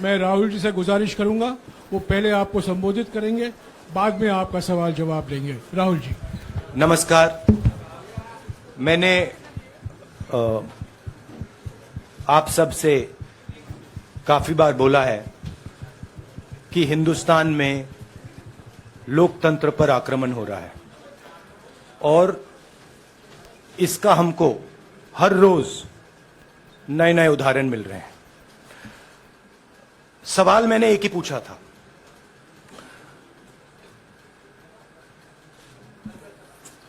मैं राहुल जी से गुजारिश करूंगा, वो पहले आपको संबोधित करेंगे, बाद में आपका सवाल जवाब लेंगे। राहुल जी। नमस्कार। मैंने आप सब से काफी बार बोला है कि हिंदुस्तान में लोकतंत्र पर आक्रमण हो रहा है और इसका हमको हर रोज नए नए उदाहरण मिल रहे हैं। सवाल मैंने एक ही पूछा था,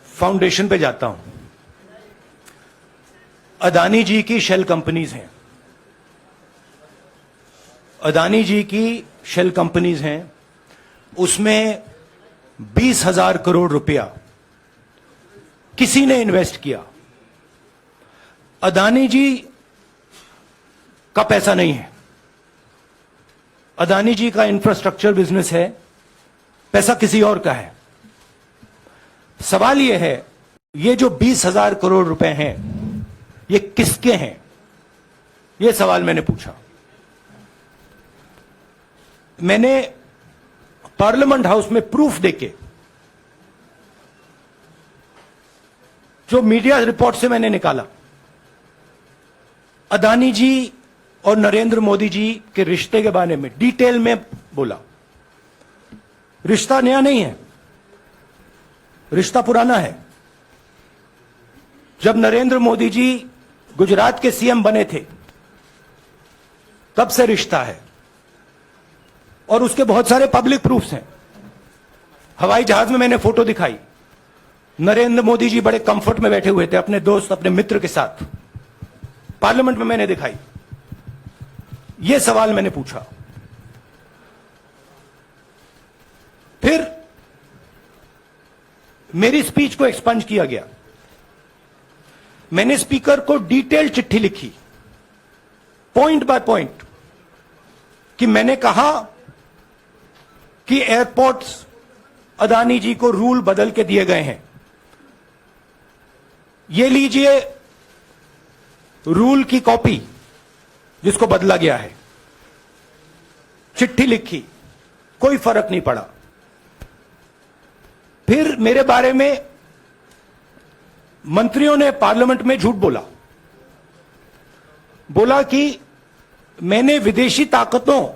फाउंडेशन पे जाता हूं, अदानी जी की शेल कंपनीज हैं, अदानी जी की शेल कंपनीज हैं, उसमें 20,000 करोड़ रुपया किसी ने इन्वेस्ट किया। अदानी जी का पैसा नहीं है, अदानी जी का इंफ्रास्ट्रक्चर बिजनेस है, पैसा किसी और का है। सवाल यह है, ये जो 20,000 करोड़ रुपए हैं, ये किसके हैं? यह सवाल मैंने पूछा। मैंने पार्लियामेंट हाउस में प्रूफ देके, जो मीडिया रिपोर्ट से मैंने निकाला, अदानी जी और नरेंद्र मोदी जी के रिश्ते के बारे में डिटेल में बोला। रिश्ता नया नहीं है, रिश्ता पुराना है। जब नरेंद्र मोदी जी गुजरात के सीएम बने थे, तब से रिश्ता है और उसके बहुत सारे पब्लिक प्रूफ्स हैं। हवाई जहाज में मैंने फोटो दिखाई, नरेंद्र मोदी जी बड़े कंफर्ट में बैठे हुए थे अपने दोस्त, अपने मित्र के साथ। पार्लियामेंट में मैंने दिखाई। यह सवाल मैंने पूछा। फिर मेरी स्पीच को एक्सपंज किया गया। मैंने स्पीकर को डिटेल चिट्ठी लिखी, पॉइंट बाय पॉइंट, कि मैंने कहा कि एयरपोर्ट्स अदानी जी को रूल बदल के दिए गए हैं। ये लीजिए रूल की कॉपी जिसको बदला गया है। चिट्ठी लिखी, कोई फर्क नहीं पड़ा। फिर मेरे बारे में मंत्रियों ने पार्लियामेंट में झूठ बोला कि मैंने विदेशी ताकतों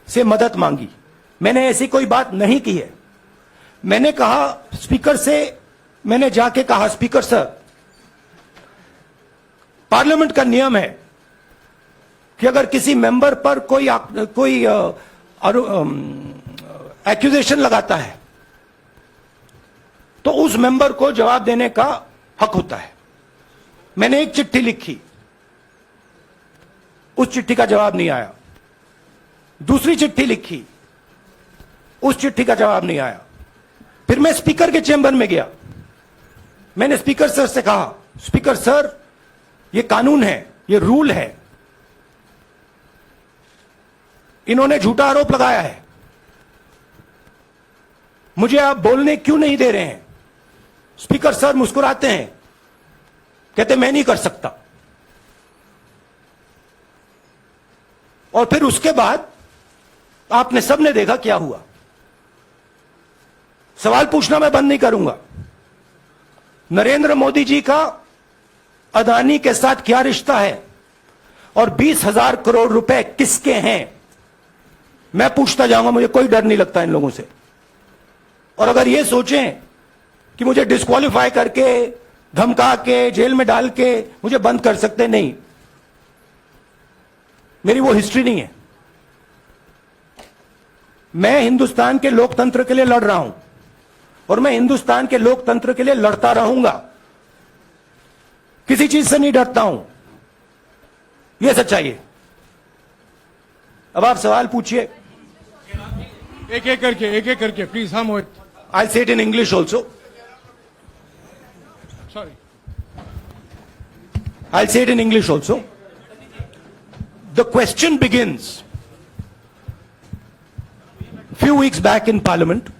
से मदद मांगी। मैंने ऐसी कोई बात नहीं की है। मैंने कहा स्पीकर से, मैंने जाके कहा, स्पीकर सर, पार्लियामेंट का नियम है कि अगर किसी मेंबर पर कोई एक्यूजेशन लगाता है तो उस मेंबर को जवाब देने का हक होता है। मैंने एक चिट्ठी लिखी, उस चिट्ठी का जवाब नहीं आया। दूसरी चिट्ठी लिखी, उस चिट्ठी का जवाब नहीं आया। फिर मैं स्पीकर के चेंबर में गया। मैंने स्पीकर सर से कहा, स्पीकर सर, ये कानून है, ये रूल है, इन्होंने झूठा आरोप लगाया है, मुझे आप बोलने क्यों नहीं दे रहे हैं? स्पीकर सर मुस्कुराते हैं, कहते मैं नहीं कर सकता। और फिर उसके बाद आपने सबने देखा क्या हुआ। सवाल पूछना मैं बंद नहीं करूंगा। नरेंद्र मोदी जी का अदानी के साथ क्या रिश्ता है और 20,000 करोड़ रुपए किसके हैं, मैं पूछता जाऊंगा। मुझे कोई डर नहीं लगता इन लोगों से। और अगर ये सोचें कि मुझे डिस्क्वालीफाई करके, धमका के, जेल में डाल के मुझे बंद कर सकते, नहीं, मेरी वो हिस्ट्री नहीं है। मैं हिंदुस्तान के लोकतंत्र के लिए लड़ रहा हूं और मैं हिंदुस्तान के लोकतंत्र के लिए लड़ता रहूंगा। किसी चीज से नहीं डरता हूं, यह सच्चाई है। अब आप सवाल पूछिए। एक एक करके प्लीज। हाँ मोहित। I'll say it in English also. Sorry. I'll say it in English also. The question begins few weeks back in Parliament,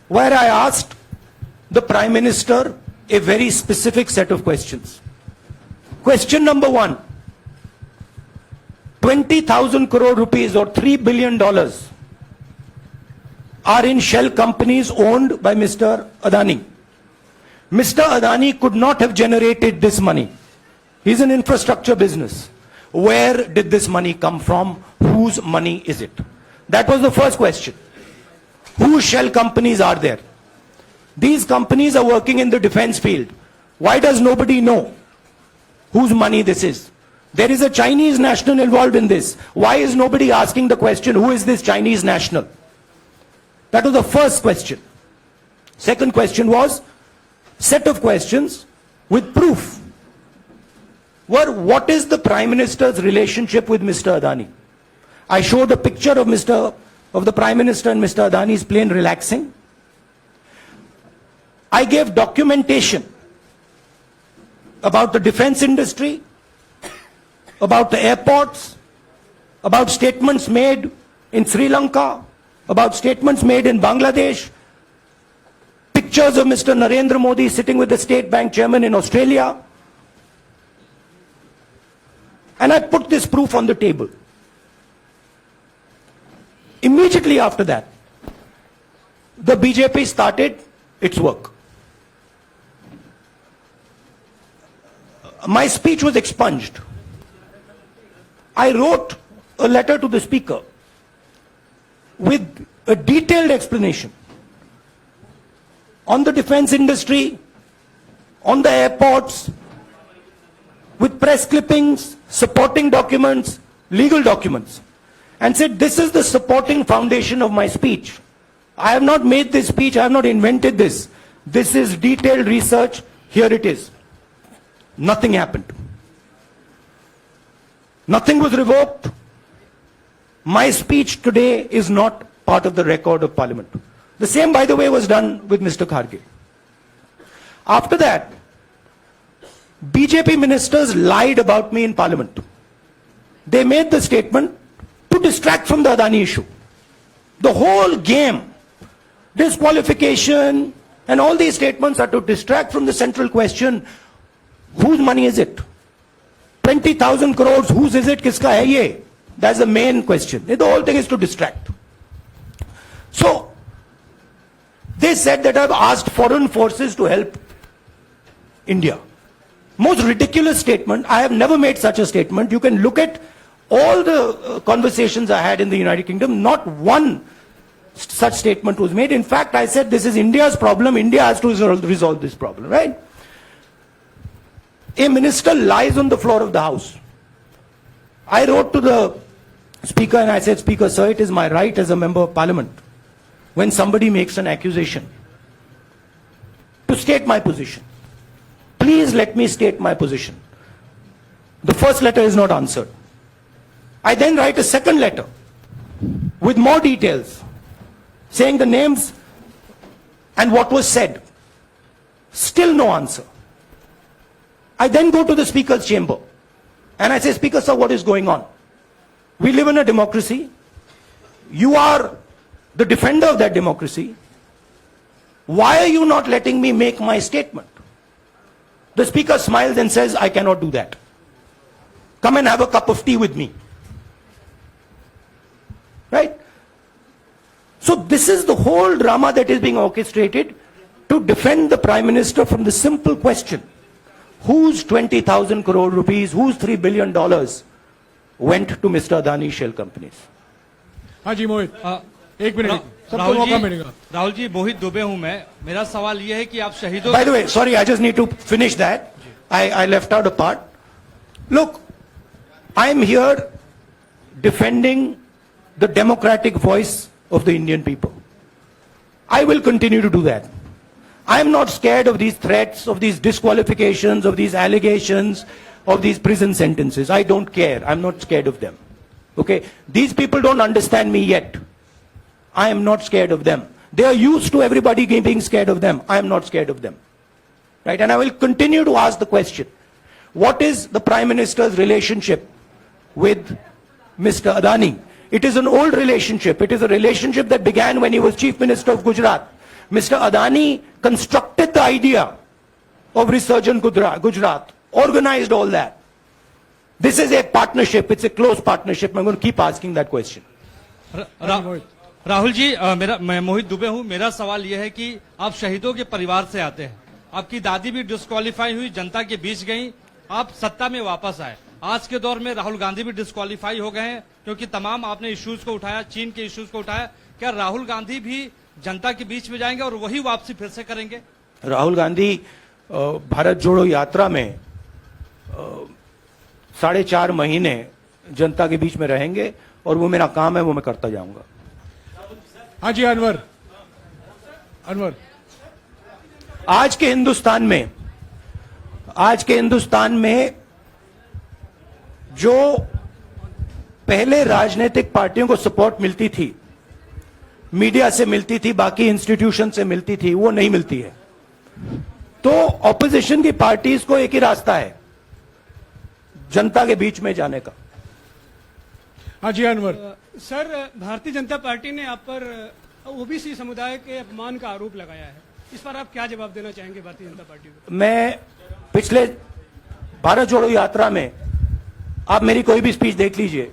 where I asked the Prime Minister a very specific set of questions. Question number one, 20,000 crore rupees or $3 billion are in shell companies owned by Mr. Adani. Mr. Adani could not have generated this money. He's an infrastructure business. Where did this money come from? Whose money is it? That was the first question. Whose shell companies are there? These companies are working in the defense field. Why does nobody know whose money this is? There is a Chinese national involved in this. Why is nobody asking the question, who is this Chinese national? That was the first question. Second question was, set of questions with proof. What is the Prime Minister's relationship with Mr. Adani? I showed a picture of the Prime Minister and Mr. Adani's plane relaxing. I gave documentation about the defense industry, about the airports, about statements made in Sri Lanka, about statements made in Bangladesh, pictures of Mr. Narendra Modi sitting with the State Bank chairman in Australia. And I put this proof on the table. Immediately after that, the BJP started its work. My speech was expunged. I wrote a letter to the Speaker with a detailed explanation on the defense industry, on the airports, with press clippings, supporting documents, legal documents, and said, this is the supporting foundation of my speech. I have not made this speech, I have not invented this. This is detailed research, here it is. Nothing happened. Nothing was revoked. My speech today is not part of the record of Parliament. The same, by the way, was done with Mr. Kharge. After that, BJP ministers lied about me in Parliament. They made the statement to distract from the Adani issue. The whole game, disqualification, and all these statements are to distract from the central question, whose money is it? 20,000 crores, whose is it? Kiska hai ye? That's the main question. The whole thing is to distract. So, they said that I've asked foreign forces to help India. Most ridiculous statement. I have never made such a statement. You can look at all the conversations I had in the United Kingdom. Not one such statement was made. In fact, I said this is India's problem. India has to resolve this problem, right? A minister lies on the floor of the House. I wrote to the Speaker and I said, Speaker, sir, it is my right as a member of Parliament, when somebody makes an accusation, to state my position. Please let me state my position. The first letter is not answered. I then write a second letter with more details, saying the names and what was said. Still no answer. I then go to the Speaker's chamber and I say, Speaker, sir, what is going on? We live in a democracy. You are the defender of that democracy. Why are you not letting me make my statement? The Speaker smiles and says, I cannot do that. Come and have a cup of tea with me. Right? So this is the whole drama that is being orchestrated to defend the Prime Minister from the simple question, whose 20,000 crore rupees, whose $3 billion went to Mr. Adani shell companies? हाँ जी मोहित, एक minute सबको मौका मिलेगा. राहुल जी, मोहित दुबे हूं मैं. मेरा सवाल यह है कि आप शहीदों. By the way, sorry, I just need to finish that. I left out a part. Look, I'm here defending the democratic voice of the Indian people. I will continue to do that. I'm not scared of these threats, of these disqualifications, of these allegations, of these prison sentences. I don't care. I'm not scared of them. Okay? These people don't understand me yet. I am not scared of them. They are used to everybody being scared of them. I am not scared of them. Right? And I will continue to ask the question, what is the Prime Minister's relationship with Mr. Adani? It is an old relationship. It is a relationship that began when he was Chief Minister of Gujarat. Mr. Adani constructed the idea of Resurgent Gujarat, organized all that. This is a partnership. It's a close partnership. I'm going to keep asking that question. Rahul ji, मैं मोहित दुबे हूं। मेरा सवाल यह है कि आप शहीदों के परिवार से आते हैं। आपकी दादी भी डिस्क्वालीफाई हुई, जनता के बीच गई, आप सत्ता में वापस आए। आज के दौर में राहुल गांधी भी डिस्क्वालीफाई हो गए हैं, क्योंकि तमाम आपने इश्यूज को उठाया, चीन के इश्यूज को उठाया। क्या राहुल गांधी भी जनता के बीच में जाएंगे और वही वापसी फिर से करेंगे? राहुल गांधी भारत जोड़ो यात्रा में 4.5 महीने जनता के बीच में रहेंगे और वो मेरा काम है, वो मैं करता जाऊंगा। हाँ जी अनवर। आज के हिंदुस्तान में जो पहले राजनीतिक पार्टियों को सपोर्ट मिलती थी, मीडिया से मिलती थी, बाकी इंस्टीट्यूशन से मिलती थी, वो नहीं मिलती है। तो ऑपोजिशन की पार्टीज को एक ही रास्ता है, जनता के बीच में जाने का। हाँ जी अनवर। सर, भारतीय जनता पार्टी ने आप पर ओबीसी समुदाय के अपमान का आरोप लगाया है। इस पर आप क्या जवाब देना चाहेंगे भारतीय जनता पार्टी को? मैं पिछले भारत जोड़ो यात्रा में आप मेरी कोई भी स्पीच देख लीजिए,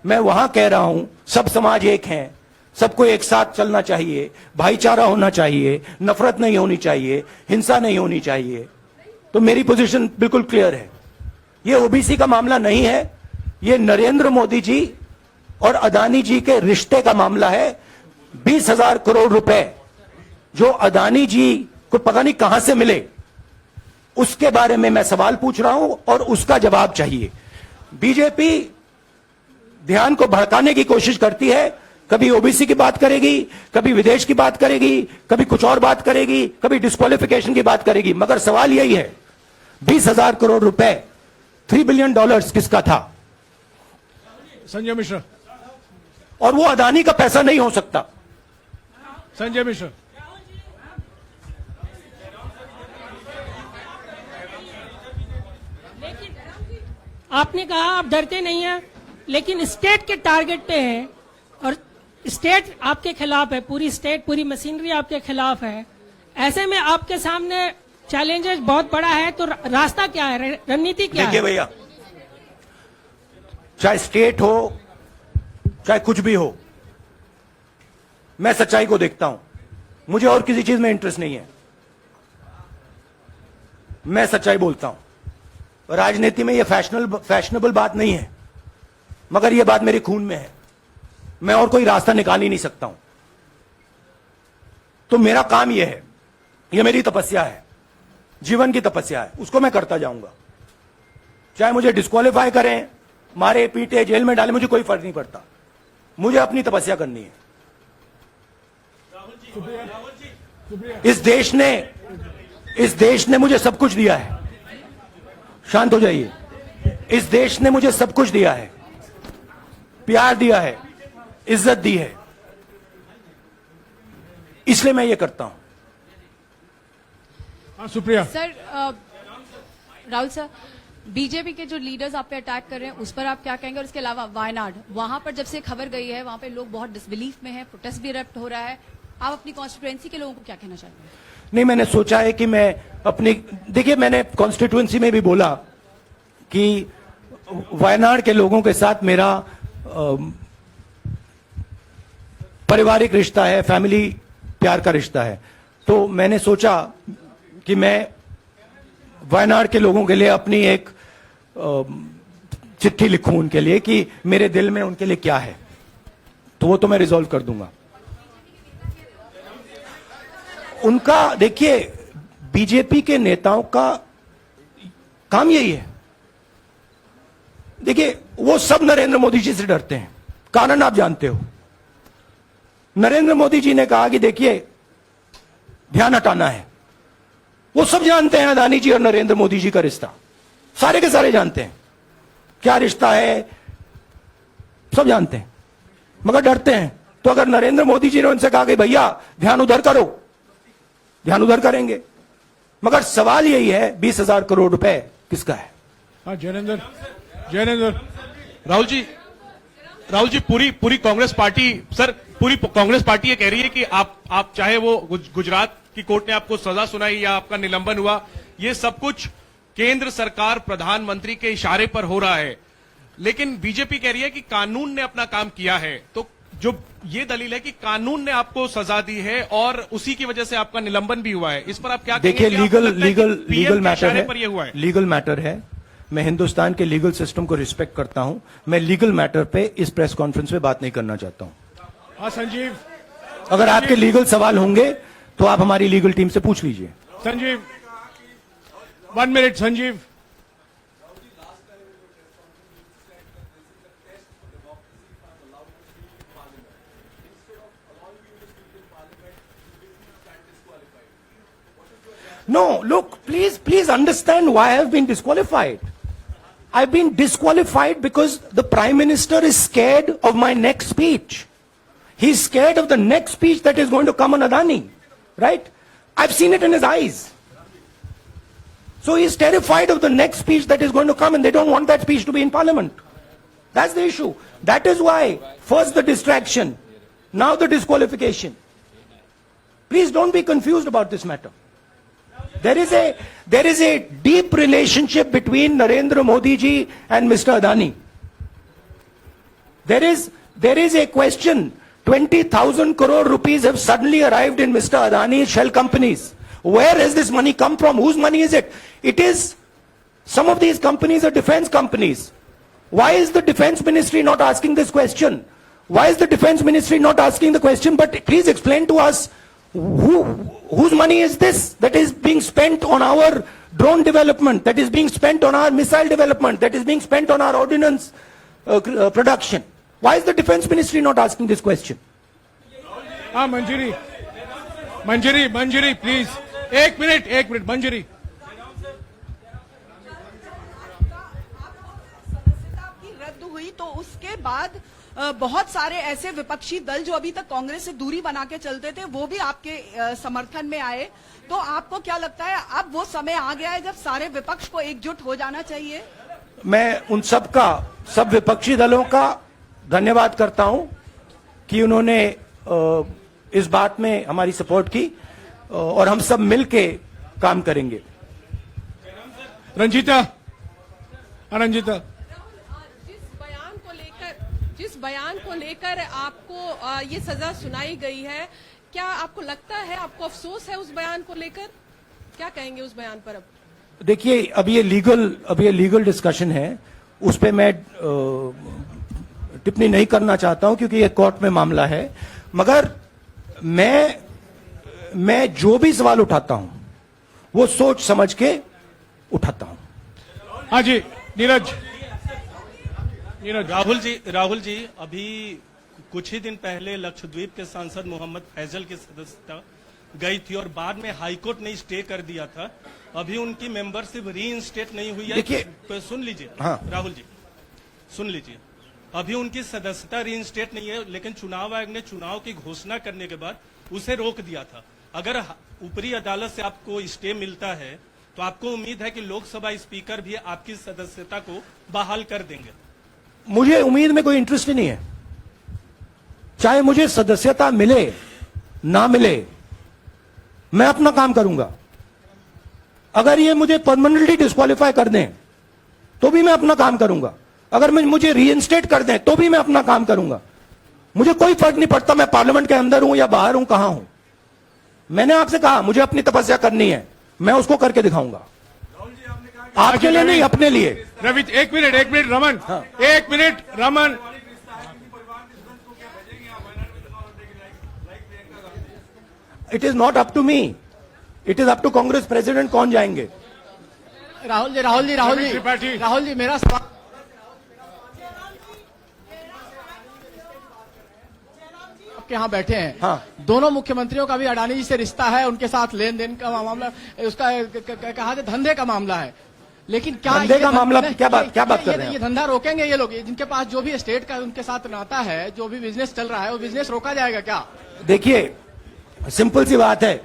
मैं वहां कह रहा हूं सब समाज एक हैं, सबको एक साथ चलना चाहिए, भाईचारा होना चाहिए, नफरत नहीं होनी चाहिए, हिंसा नहीं होनी चाहिए। तो मेरी पोजीशन बिल्कुल क्लियर है। ये ओबीसी का मामला नहीं है, ये नरेंद्र मोदी जी और अदानी जी के रिश्ते का मामला है। 20,000 करोड़ रुपए जो अदानी जी को पता नहीं कहां से मिले, उसके बारे में मैं सवाल पूछ रहा हूं और उसका जवाब चाहिए। बीजेपी ध्यान को भड़काने की कोशिश करती है, कभी ओबीसी की बात करेगी, कभी विदेश की बात करेगी, कभी कुछ और बात करेगी, कभी डिस्क्वालिफिकेशन की बात करेगी, मगर सवाल यही है 20,000 करोड़ रुपए, $3 बिलियन किसका था? संजय मिश्रा। और वो अदानी का पैसा नहीं हो सकता। संजय मिश्रा। आपने कहा आप डरते नहीं हैं, लेकिन स्टेट के टारगेट पे हैं और स्टेट आपके खिलाफ है, पूरी स्टेट, पूरी मशीनरी आपके खिलाफ है। ऐसे में आपके सामने चैलेंजेस बहुत बड़ा है, तो रास्ता क्या है, रणनीति क्या है? देखिए भैया, चाहे स्टेट हो, चाहे कुछ भी हो, मैं सच्चाई को देखता हूं। मुझे और किसी चीज में इंटरेस्ट नहीं है, मैं सच्चाई बोलता हूं। राजनीति में यह फैशनेबल बात नहीं है, मगर यह बात मेरे खून में है। मैं और कोई रास्ता निकाल ही नहीं सकता हूं। तो मेरा काम यह है, यह मेरी तपस्या है, जीवन की तपस्या है, उसको मैं करता जाऊंगा। चाहे मुझे डिस्क्वालीफाई करें, मारे पीटे, जेल में डाले, मुझे कोई फर्क नहीं पड़ता। मुझे अपनी तपस्या करनी है। इस देश ने मुझे सब कुछ दिया है। शांत हो जाइए। इस देश ने मुझे सब कुछ दिया है, प्यार दिया है, इज्जत दी है, इसलिए मैं ये करता हूं। हाँ Supriya. Sir, Rahul sir, BJP के जो लीडर्स आप पे अटैक कर रहे हैं उस पर आप क्या कहेंगे? और इसके अलावा वायनाड, वहां पर जब से खबर गई है, वहां पे लोग बहुत डिसबिलीफ में हैं, प्रोटेस्ट भी इरप्ट हो रहा है। आप अपनी कॉन्स्टिट्यूएंसी के लोगों को क्या कहना चाहते हैं? नहीं, मैंने सोचा है कि मैं अपनी, देखिए मैंने कॉन्स्टिट्यूएंसी में भी बोला कि वायनाड के लोगों के साथ मेरा पारिवारिक रिश्ता है, फैमिली प्यार का रिश्ता है। तो मैंने सोचा कि मैं वायनाड के लोगों के लिए अपनी एक चिट्ठी लिखूं उनके लिए कि मेरे दिल में उनके लिए क्या है। तो वो तो मैं रिजॉल्व कर दूंगा। उनका, देखिए, बीजेपी के नेताओं का काम यही है। देखिए, वो सब नरेंद्र मोदी जी से डरते हैं, कारण आप जानते हो। नरेंद्र मोदी जी ने कहा कि देखिए ध्यान हटाना है। वो सब जानते हैं अदानी जी और नरेंद्र मोदी जी का रिश्ता, सारे के सारे जानते हैं क्या रिश्ता है, सब जानते हैं, मगर डरते हैं। तो अगर नरेंद्र मोदी जी ने उनसे कहा कि भैया ध्यान उधर करो, ध्यान उधर करेंगे। मगर सवाल यही है 20,000 करोड़ रुपए किसका है? हाँ जयनेंद्र। राहुल जी, पूरी कांग्रेस पार्टी, सर पूरी कांग्रेस पार्टी ये कह रही है कि आप चाहे वो गुजरात की कोर्ट ने आपको सजा सुनाई या आपका निलंबन हुआ, ये सब कुछ केंद्र सरकार प्रधानमंत्री के इशारे पर हो रहा है। लेकिन बीजेपी कह रही है कि कानून ने अपना काम किया है। तो जो ये दलील है कि कानून ने आपको सजा दी है और उसी की वजह से आपका निलंबन भी हुआ है, इस पर आप क्या देखिए, कहेंगे? कि आपको लगता है कि लीगल PM के मैटर इशारे है, पर ये हुआ है? लीगल मैटर है। मैं हिंदुस्तान के लीगल सिस्टम को रिस्पेक्ट करता हूं। मैं लीगल मैटर पे इस प्रेस कॉन्फ्रेंस में बात नहीं करना चाहता हूं। हाँ संजीव, अगर आपके लीगल सवाल होंगे तो आप हमारी लीगल टीम से पूछ लीजिए। Sanjeev 1 minute Sanjeev. No, look, please understand why I have been disqualified. I've been disqualified because the Prime Minister is scared of my next speech. He's scared of the next speech that is going to come on Adani, right? I've seen it in his eyes. So he's terrified of the next speech that is going to come, and they don't want that speech to be in Parliament. That's the issue. That is why, first the distraction, now the disqualification. Please don't be confused about this matter. There is a deep relationship between Narendra Modi ji and Mr. Adani. There is a question. 20,000 crore rupees have suddenly arrived in Mr. Adani's shell companies. Where has this money come from? Whose money is it? It is, some of these companies are defense companies. Why is the defense ministry not asking this question? Why is the defense ministry not asking the question? But please explain to us, whose money is this that is being spent on our drone development, that is being spent on our missile development, that is being spent on our ordnance production? Why is the defense ministry not asking this question? हाँ मंजरी please, एक minute मंजरी। सदस्यता की रद्द हुई तो उसके बाद बहुत सारे ऐसे विपक्षी दल जो अभी तक कांग्रेस से दूरी बना के चलते थे वो भी आपके समर्थन में आए। तो आपको क्या लगता है अब वो समय आ गया है जब सारे विपक्ष को एकजुट हो जाना चाहिए? मैं उन सब विपक्षी दलों का धन्यवाद करता हूं कि उन्होंने इस बात में हमारी सपोर्ट की और हम सब मिलके काम करेंगे। रंजीता, जिस बयान को लेकर आपको ये सजा सुनाई गई है, क्या आपको लगता है, आपको अफसोस है उस बयान को लेकर? क्या कहेंगे उस बयान पर? अब देखिए, अब ये लीगल डिस्कशन है, उस पे मैं टिप्पणी नहीं करना चाहता हूं क्योंकि ये कोर्ट में मामला है। मगर मैं जो भी सवाल उठाता हूं वो सोच समझ के उठाता हूं। हाँ जी, नीरज। राहुल जी, अभी कुछ ही दिन पहले लक्षद्वीप के सांसद मोहम्मद फैजल की सदस्यता गई थी और बाद में हाईकोर्ट ने स्टे कर दिया था। अभी उनकी मेंबरशिप रीइंस्टेट नहीं हुई है। देखिए, तो सुन लीजिए। हाँ। राहुल जी सुन लीजिए, अभी उनकी सदस्यता रीइंस्टेट नहीं है, लेकिन चुनाव आयोग ने चुनाव की घोषणा करने के बाद उसे रोक दिया था। अगर ऊपरी अदालत से आपको स्टे मिलता है तो आपको उम्मीद है कि लोकसभा स्पीकर भी आपकी सदस्यता को बहाल कर देंगे? मुझे उम्मीद में कोई इंटरेस्ट ही नहीं है। चाहे मुझे सदस्यता मिले ना मिले, मैं अपना काम करूंगा। अगर ये मुझे परमानेंटली डिस्क्वालीफाई कर दें तो भी मैं अपना काम करूंगा। अगर मुझे रीइंस्टेट कर दें तो भी मैं अपना काम करूंगा। मुझे कोई फर्क नहीं पड़ता मैं पार्लियामेंट के अंदर हूं या बाहर हूं, कहां हूं। मैंने आपसे कहा मुझे अपनी तपस्या करनी है, मैं उसको करके दिखाऊंगा। आपके लिए नहीं, अपने लिए। रवि, एक मिनट रमन। हाँ। एक minute Raman. It is not up to me, it is up to Congress president कौन जाएंगे। राहुल जी मेरा सवाल आपके यहाँ बैठे हैं। हाँ। दोनों मुख्यमंत्रियों का भी अडानी जी से रिश्ता है, उनके साथ लेन देन का मामला, उसका कहा जाए धंधे का मामला है। लेकिन क्या धंधे का मामला, क्या बात कर रहे हैं? ये धंधा रोकेंगे ये लोग? जिनके पास जो भी स्टेट का उनके साथ नाता है, जो भी बिजनेस चल रहा है, वो बिजनेस रोका जाएगा क्या? देखिए, सिंपल सी बात है,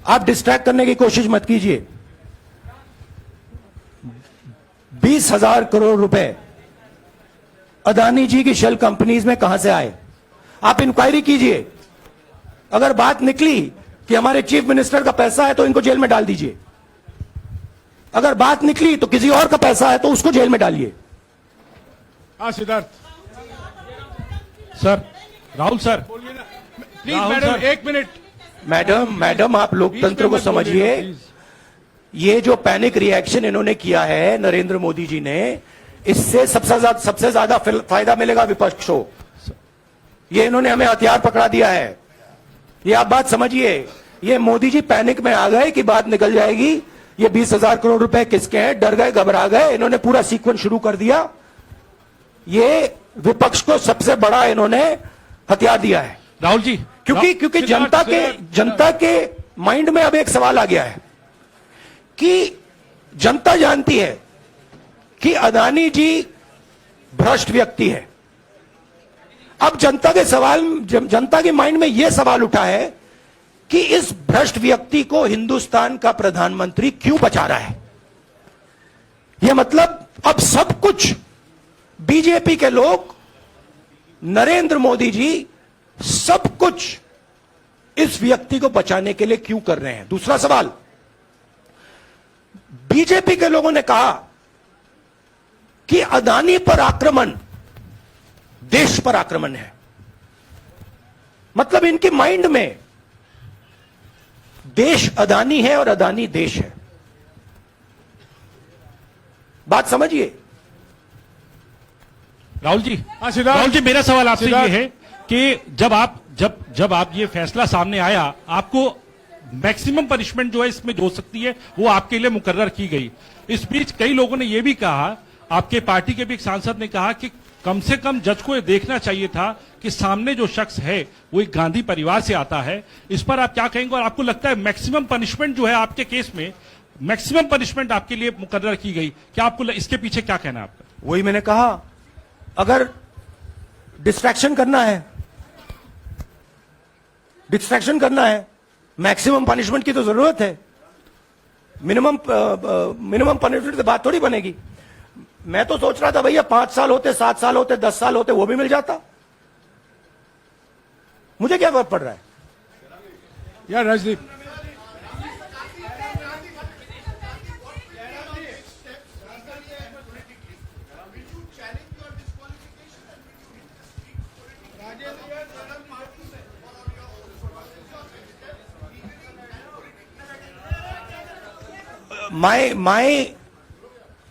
आप डिस्ट्रैक्ट करने की कोशिश मत कीजिए। 20,000 करोड़ रुपए अदानी जी की शेल कंपनीज में कहां से आए? आप इंक्वायरी कीजिए। अगर बात निकली कि हमारे चीफ मिनिस्टर का पैसा है तो इनको जेल में डाल दीजिए। अगर बात निकली तो किसी और का पैसा है तो उसको जेल में डालिए। हाँ Siddharth sir, Rahul sir, please Rahul madam sir. 1 minute. Madam आप लोकतंत्र को बीच में मत समझिए। बोलिएगा, प्लीज। ये जो पैनिक रिएक्शन इन्होंने किया है नरेंद्र मोदी जी ने, इससे सबसे ज्यादा फायदा मिलेगा विपक्ष को। ये इन्होंने हमें हथियार पकड़ा दिया है। ये आप बात समझिए। ये मोदी जी पैनिक में आ गए कि बात निकल जाएगी, ये 20,000 करोड़ रुपए किसके हैं, डर गए, घबरा गए, इन्होंने पूरा सीक्वेंस शुरू कर दिया। ये विपक्ष को सबसे बड़ा इन्होंने हथियार दिया है राहुल जी, क्योंकि जनता के माइंड में अब एक सवाल आ गया है कि जनता जानती है कि अदानी जी भ्रष्ट व्यक्ति है। अब जनता के माइंड में यह सवाल उठा है कि इस भ्रष्ट व्यक्ति को हिंदुस्तान का प्रधानमंत्री क्यों बचा रहा है। यह मतलब अब सब कुछ बीजेपी के लोग, नरेंद्र मोदी जी सब कुछ इस व्यक्ति को बचाने के लिए क्यों कर रहे हैं। दूसरा सवाल, बीजेपी के लोगों ने कहा कि अदानी पर आक्रमण देश पर आक्रमण है। मतलब इनके माइंड में देश अदानी है और अदानी देश है। बात समझिए। राहुल जी, हाँ, सिद्धार्थ। राहुल जी, मेरा सवाल आपसे ये सिद्धार्थ। है कि जब आप ये फैसला सामने आया, आपको मैक्सिमम पनिशमेंट जो है इसमें जो हो सकती है वो आपके लिए मुकर्रर की गई। इस बीच कई लोगों ने ये भी कहा, आपके पार्टी के भी एक सांसद ने कहा कि कम से कम जज को ये देखना चाहिए था कि सामने जो शख्स है वो एक गांधी परिवार से आता है। इस पर आप क्या कहेंगे, और आपको लगता है मैक्सिमम पनिशमेंट जो है आपके केस में, मैक्सिमम पनिशमेंट आपके लिए मुकर्रर की गई, क्या आपको इसके पीछे क्या कहना है आपका? वही मैंने कहा, अगर डिस्ट्रैक्शन करना है, मैक्सिमम पनिशमेंट की तो जरूरत है। मिनिमम पनिशमेंट से बात थोड़ी बनेगी। मैं तो सोच रहा था भैया 5 साल होते, 7 साल होते, 10 साल होते, वो भी मिल जाता। मुझे क्या फर्क पड़ रहा है यार Rajdeep,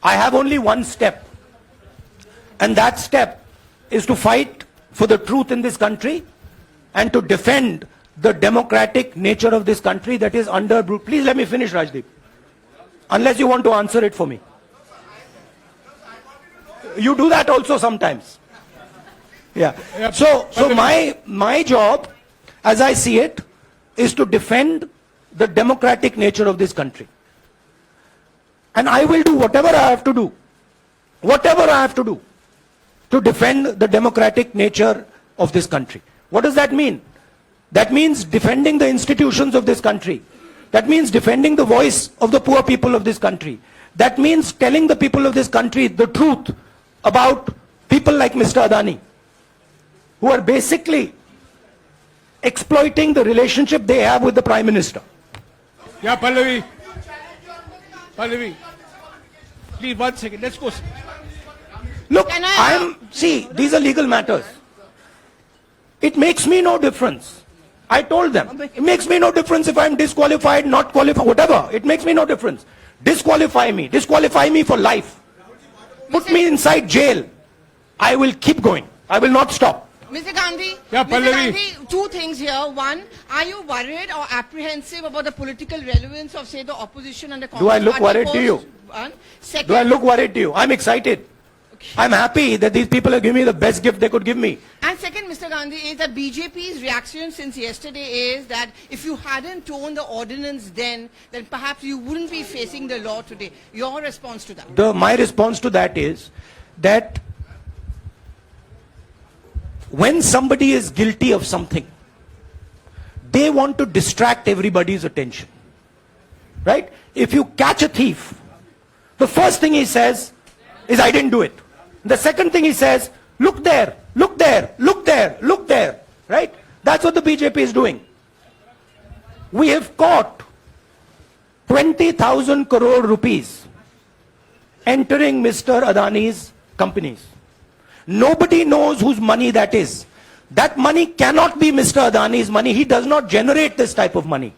I have only one step, and that step is to fight for the truth in this country and to defend the democratic nature of this country that is under. Please let me finish, Rajdeep. Unless you want to answer it for me. You do that also sometimes. Yeah. So my job, as I see it, is to defend the democratic nature of this country. And I will do whatever I have to do to defend the democratic nature of this country. What does that mean? That means defending the institutions of this country. That means defending the voice of the poor people of this country. That means telling the people of this country the truth about people like Mr. Adani, who are basically exploiting the relationship they have with the Prime Minister. yeah, Pallavi, please 1 second, let's go. Look, see, these are legal matters. It makes me no difference. I told them, it makes me no difference if I'm disqualified, not qualified, whatever. It makes me no difference. Disqualify me for life. Put me inside jail. I will keep going. I will not stop. Mr. Gandhi, Yeah, Mr. Pallavi. Gandhi, 2 things here. One, are you worried or apprehensive about the political relevance of, say, the opposition and the Congress Do I look party worried to post? you? One. Second, Do I look worried to you? I'm excited. I'm happy that these people are giving me the best gift they could give me. And second, Mr. Gandhi, is that BJP's reaction since yesterday is that if you hadn't torn the ordinance then perhaps you wouldn't be facing the law today. Your response to that? My response to that is that when somebody is guilty of something, they want to distract everybody's attention. Right? If you catch a thief, the first thing he says is, I didn't do it. The second thing he says, look there, look there, look there, look there. Right? That's what the BJP is doing. We have caught 20,000 crore rupees entering Mr. Adani's companies. Nobody knows whose money that is. That money cannot be Mr. Adani's money. He does not generate this type of money.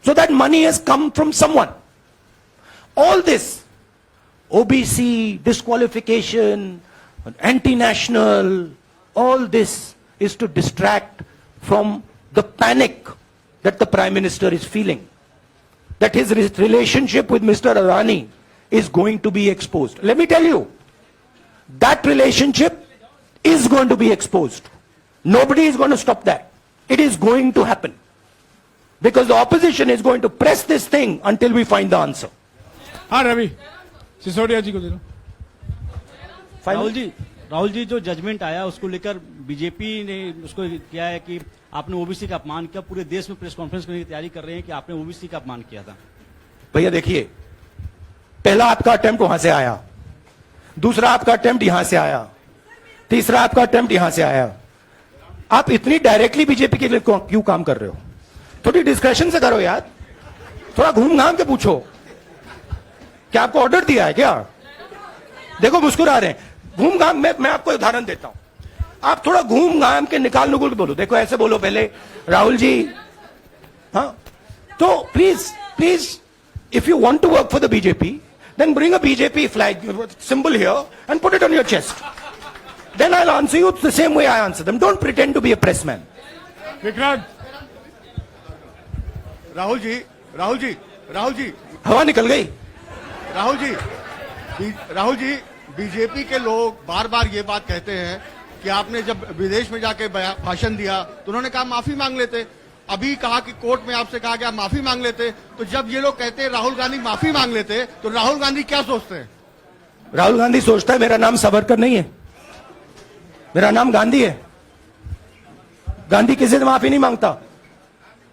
So that money has come from someone. All this, OBC, disqualification, anti-national, all this is to distract from the panic that the Prime Minister is feeling. That his relationship with Mr. Adani is going to be exposed. Let me tell you, that relationship is going to be exposed. Nobody is going to stop that. It is going to happen. Because the opposition is going to press this thing until we find the answer. हाँ रवि, सिसोदिया जी को दे दो। राहुल जी जो judgement आया उसको लेकर BJP ने उसको किया है कि आपने ओबीसी का अपमान किया। पूरे देश में प्रेस कॉन्फ्रेंस करने की तैयारी कर रहे हैं कि आपने ओबीसी का अपमान किया था। भैया देखिए, पहला आपका अटेम्प्ट वहां से आया, दूसरा आपका अटेम्प्ट यहां से आया, तीसरा आपका अटेम्प्ट यहां से आया। आप इतनी डायरेक्टली बीजेपी के लिए क्यों काम कर रहे हो? थोड़ी डिस्कशन से करो यार, थोड़ा घूम घाम के पूछो। क्या आपको ऑर्डर दिया है क्या? देखो मुस्कुरा रहे हैं। घूम घाम, मैं आपको उदाहरण देता हूं, आप थोड़ा घूम घाम के निकाल नुकुल के बोलो। देखो ऐसे बोलो पहले, राहुल जी, हाँ तो please if you want to work for the BJP, then bring a BJP flag symbol here and put it on your chest. Then I'll answer you the same way I answer them. Don't pretend to be a press man. Vikrant, Rahul ji, हवा निकल गई। Rahul ji, BJP के लोग बार बार ये बात कहते हैं कि आपने जब विदेश में जाके भाषण दिया तो उन्होंने कहा माफी मांग लेते। अभी कहा कि कोर्ट में आपसे कहा गया माफी मांग लेते। तो जब ये लोग कहते हैं राहुल गांधी माफी मांग लेते, तो राहुल गांधी क्या सोचते हैं? राहुल गांधी सोचता है मेरा नाम सावरकर नहीं है, मेरा नाम गांधी है। गांधी किसी से माफी नहीं मांगता।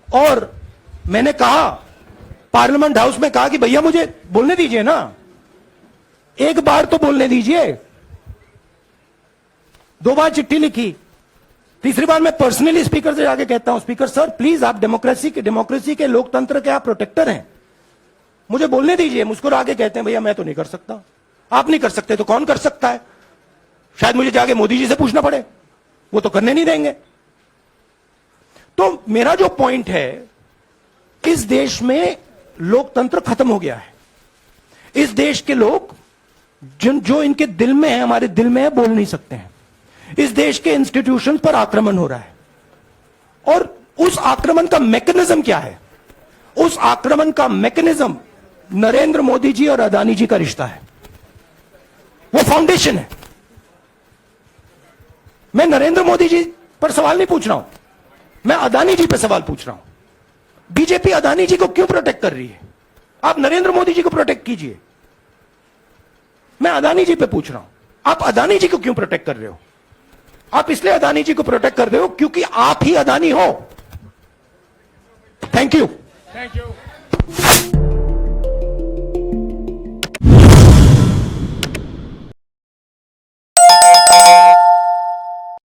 और मैंने कहा, पार्लियामेंट हाउस में कहा कि भैया मुझे बोलने दीजिए ना, एक बार तो बोलने दीजिए। 2 बार चिट्ठी लिखी, तीसरी बार मैं पर्सनली स्पीकर से जाके कहता हूं, स्पीकर सर प्लीज, आप डेमोक्रेसी के लोकतंत्र के आप प्रोटेक्टर हैं, मुझे बोलने दीजिए। मुस्कुरा के कहते हैं भैया मैं तो नहीं कर सकता। आप नहीं कर सकते तो कौन कर सकता है? शायद मुझे जाके मोदी जी से पूछना पड़े, वो तो करने नहीं देंगे। तो मेरा जो पॉइंट है, इस देश में लोकतंत्र खत्म हो गया है। इस देश के लोग जो इनके दिल में है, हमारे दिल में है, बोल नहीं सकते हैं। इस देश के इंस्टीट्यूशन पर आक्रमण हो रहा है। और उस आक्रमण का मैकेनिज्म क्या है? उस आक्रमण का मैकेनिज्म नरेंद्र मोदी जी और अदानी जी का रिश्ता है, वो फाउंडेशन है। मैं नरेंद्र मोदी जी पर सवाल नहीं पूछ रहा हूं, मैं अदानी जी पर सवाल पूछ रहा हूं। बीजेपी अदानी जी को क्यों प्रोटेक्ट कर रही है? आप नरेंद्र मोदी जी को प्रोटेक्ट कीजिए। मैं अदानी जी पे पूछ रहा हूं, आप अदानी जी को क्यों प्रोटेक्ट कर रहे हो? आप इसलिए अदानी जी को प्रोटेक्ट कर रहे हो क्योंकि आप ही अदानी हो। Thank you.